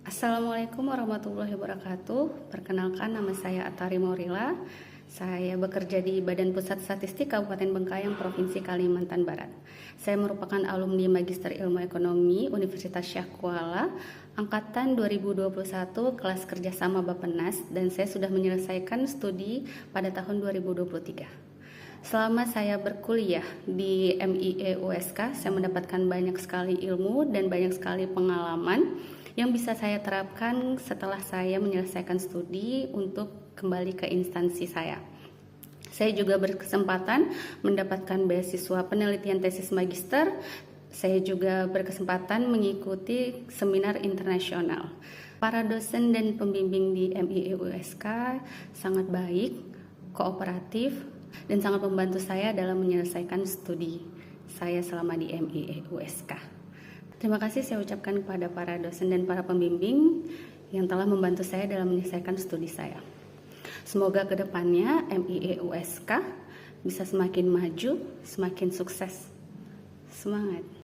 Assalamualaikum warahmatullahi wabarakatuh. Perkenalkan, nama saya Atari Maurila. Saya bekerja di Badan Pusat Statistik Kabupaten Bengkayang, Provinsi Kalimantan Barat. Saya merupakan alumni Magister Ilmu Ekonomi Universitas Syah Kuala, angkatan 2021 kelas kerjasama Bappenas, dan saya sudah menyelesaikan studi pada tahun 2023. Selama saya berkuliah di MIE USK, saya mendapatkan banyak sekali ilmu dan banyak sekali pengalaman yang bisa saya terapkan setelah saya menyelesaikan studi untuk kembali ke instansi saya. Saya juga berkesempatan mendapatkan beasiswa penelitian tesis magister. Saya juga berkesempatan mengikuti seminar internasional. Para dosen dan pembimbing di MIE USK sangat baik, kooperatif, dan sangat membantu saya dalam menyelesaikan studi saya selama di MIE USK. Terima kasih saya ucapkan kepada para dosen dan para pembimbing yang telah membantu saya dalam menyelesaikan studi saya. Semoga kedepannya MIE USK bisa semakin maju, semakin sukses. Semangat!